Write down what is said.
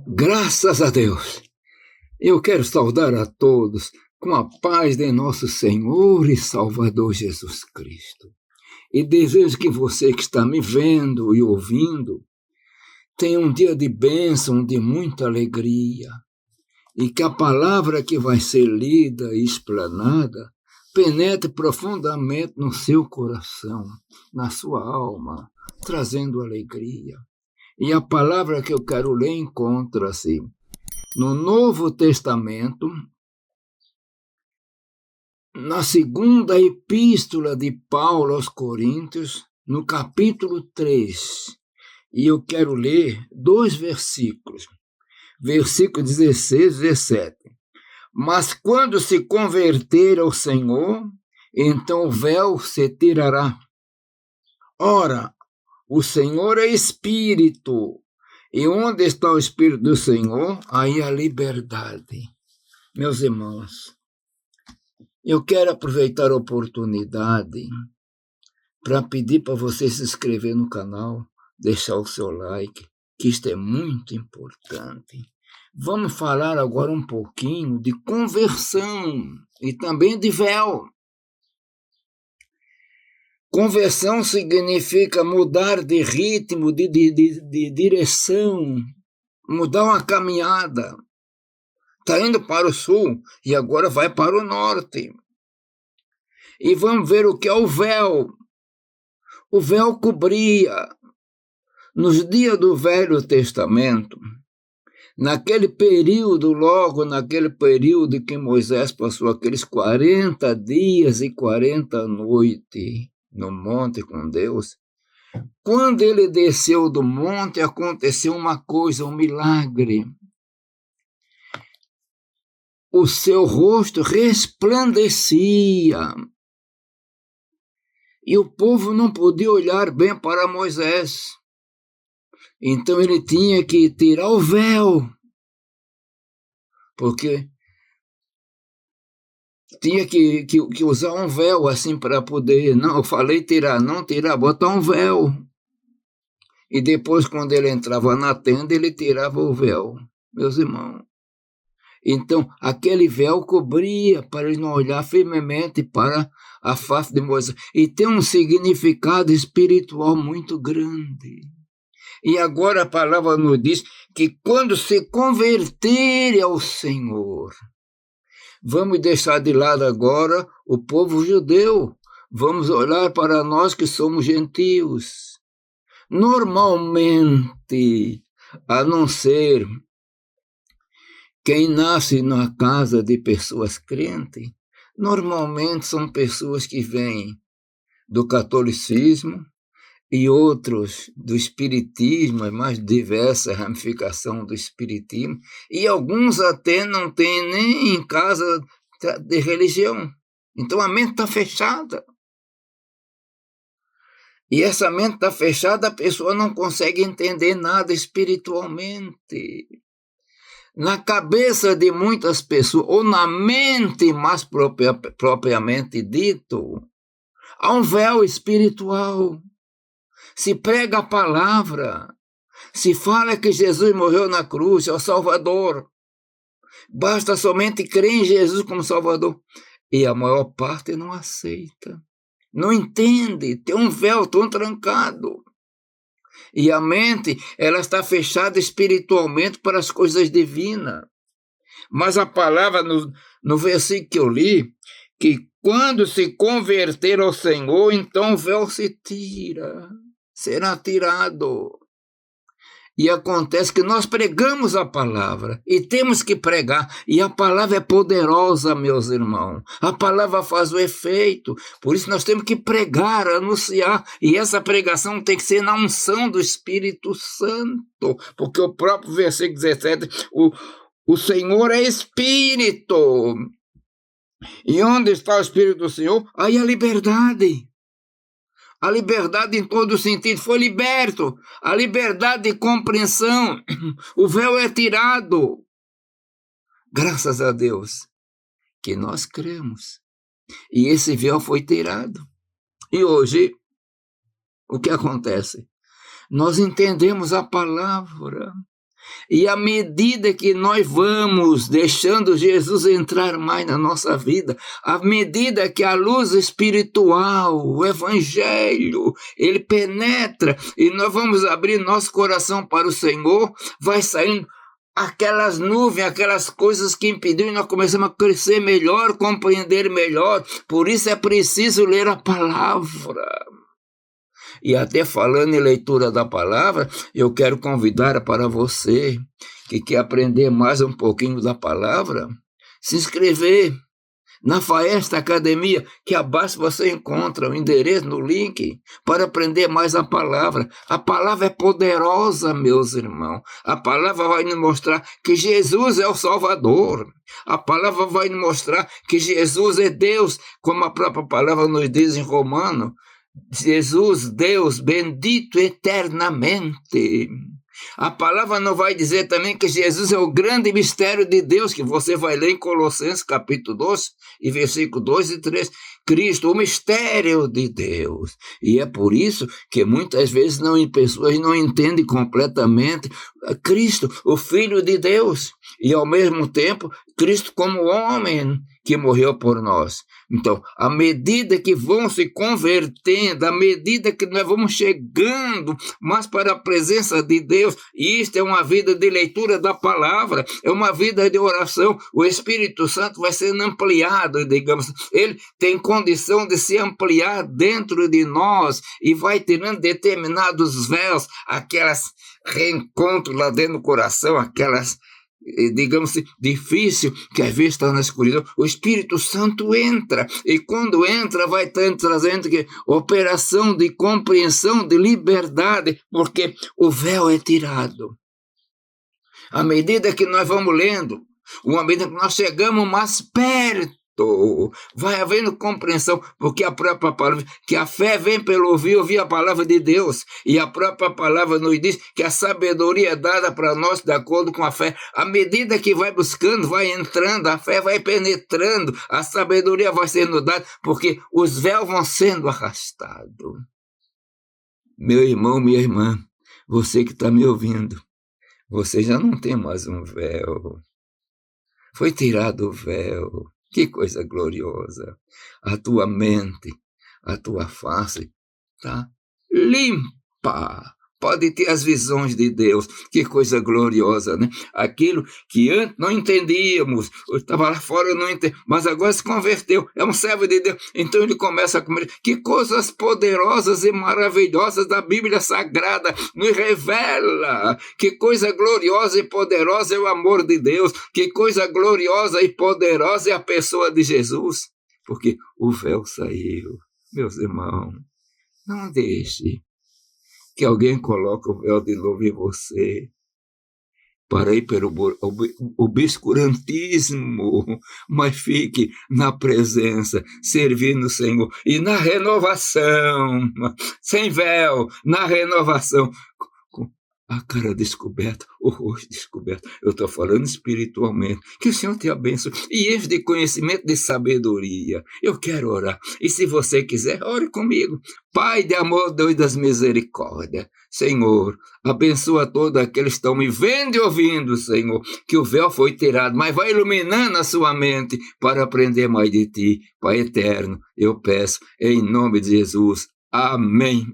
Graças a Deus. Eu quero saudar a todos com a paz de nosso Senhor e Salvador Jesus Cristo. E desejo que você que está me vendo e ouvindo tenha um dia de bênção, de muita alegria. E que a palavra que vai ser lida e explanada penetre profundamente no seu coração, na sua alma, trazendo alegria. E a palavra que eu quero ler encontra-se no Novo Testamento, na segunda epístola de Paulo aos Coríntios, no capítulo 3. E eu quero ler 2 versículos, versículo 16 e 17. Mas quando se converter ao Senhor, então o véu se tirará. Ora, o Senhor é Espírito, e onde está o Espírito do Senhor, aí a liberdade. Meus irmãos, eu quero aproveitar a oportunidade para pedir para você se inscrever no canal, deixar o seu like, que isto é muito importante. Vamos falar agora um pouquinho de conversão e também de véu. Conversão significa mudar de ritmo, de direção, mudar uma caminhada. Está indo para o sul e agora vai para o norte. E vamos ver o que é o véu. O véu cobria. Nos dias do Velho Testamento, naquele período que Moisés passou aqueles 40 dias e 40 noites no monte com Deus, quando ele desceu do monte, aconteceu uma coisa, um milagre. O seu rosto resplandecia. E o povo não podia olhar bem para Moisés. Então ele tinha que tirar o véu. Porque tinha que usar um véu assim para poder... Não, eu falei tirar, não tirar, botar um véu. E depois, quando ele entrava na tenda, ele tirava o véu. Meus irmãos. Então, aquele véu cobria para ele não olhar firmemente para a face de Moisés. E tem um significado espiritual muito grande. E agora a palavra nos diz que quando se converterem ao Senhor, vamos deixar de lado agora o povo judeu, vamos olhar para nós que somos gentios. Normalmente, a não ser quem nasce na casa de pessoas crentes, normalmente são pessoas que vêm do catolicismo, e outros do espiritismo, a mais diversa ramificação do espiritismo, e alguns até não têm nem em casa de religião. Então a mente está fechada. E essa mente está fechada, a pessoa não consegue entender nada espiritualmente. Na cabeça de muitas pessoas, ou na mente mais propriamente dito, há um véu espiritual. Se prega a palavra, se fala que Jesus morreu na cruz, é o Salvador. Basta somente crer em Jesus como Salvador. E a maior parte não aceita. Não entende, tem um véu tão trancado. E a mente, ela está fechada espiritualmente para as coisas divinas. Mas a palavra no versículo que eu li, que quando se converter ao Senhor, então o véu se tira. Será tirado. E acontece que nós pregamos a palavra, e temos que pregar, e a palavra é poderosa, meus irmãos. A palavra faz o efeito, por isso nós temos que pregar, anunciar, e essa pregação tem que ser na unção do Espírito Santo, porque o próprio versículo 17, o Senhor é Espírito, e onde está o Espírito do Senhor? Aí a liberdade. A liberdade em todo sentido, foi liberto. A liberdade de compreensão. O véu é tirado. Graças a Deus que nós cremos. E esse véu foi tirado. E hoje, o que acontece? Nós entendemos a palavra. E à medida que nós vamos deixando Jesus entrar mais na nossa vida, à medida que a luz espiritual, o Evangelho, ele penetra e nós vamos abrir nosso coração para o Senhor, vai saindo aquelas nuvens, aquelas coisas que impediram, nós começamos a crescer melhor, compreender melhor. Por isso é preciso ler a palavra. E até falando em leitura da palavra, eu quero convidar para você que quer aprender mais um pouquinho da palavra, se inscrever na Faesta Academia, que abaixo você encontra o endereço no link para aprender mais a palavra. A palavra é poderosa, meus irmãos. A palavra vai nos mostrar que Jesus é o Salvador. A palavra vai nos mostrar que Jesus é Deus, como a própria palavra nos diz em Romano. Jesus, Deus, bendito eternamente. A palavra não vai dizer também que Jesus é o grande mistério de Deus, que você vai ler em Colossenses capítulo 2, e versículo 2 e 3. Cristo, o mistério de Deus. E é por isso que muitas vezes pessoas não entendem completamente Cristo, o Filho de Deus, e ao mesmo tempo Cristo como homem que morreu por nós. Então, à medida que vão se convertendo, à medida que nós vamos chegando mais para a presença de Deus, e isto é uma vida de leitura da palavra, é uma vida de oração, o Espírito Santo vai sendo ampliado, digamos, ele tem condição de se ampliar dentro de nós e vai tirando determinados véus, aquelas reencontros lá dentro do coração, aquelas, digamos, difícil, que às vezes está na escuridão. O Espírito Santo entra, e quando entra vai trazendo que operação de compreensão, de liberdade, porque o véu é tirado. À medida que nós vamos lendo, uma medida que nós chegamos mais perto, vai havendo compreensão, porque a própria palavra, que a fé vem pelo ouvir a palavra de Deus, e a própria palavra nos diz que a sabedoria é dada para nós de acordo com a fé. À medida que vai buscando, vai entrando, a fé vai penetrando, a sabedoria vai sendo dada, porque os véus vão sendo arrastados. Meu irmão, minha irmã, você que está me ouvindo, você já não tem mais um véu, foi tirado o véu. Que coisa gloriosa! A tua mente, a tua face está limpa. Pode ter as visões de Deus. Que coisa gloriosa, né? Aquilo que antes não entendíamos. Eu estava lá fora, eu não entendi. Mas agora se converteu. É um servo de Deus. Então ele começa a comer. Que coisas poderosas e maravilhosas da Bíblia Sagrada nos revela. Que coisa gloriosa e poderosa é o amor de Deus. Que coisa gloriosa e poderosa é a pessoa de Jesus. Porque o véu saiu. Meus irmãos, não deixe que alguém coloque o véu de novo em você, para ir pelo obscurantismo, mas fique na presença, servindo o Senhor, e na renovação, sem véu, na renovação, com a cara descoberta, o rosto descoberto. Eu estou falando espiritualmente. Que o Senhor te abençoe e enche de conhecimento, de sabedoria. Eu quero orar. E se você quiser, ore comigo. Pai de amor, Deus das misericórdias, Senhor, abençoa todos aqueles que estão me vendo e ouvindo, Senhor, que o véu foi tirado, mas vai iluminando a sua mente para aprender mais de Ti. Pai eterno, eu peço em nome de Jesus. Amém.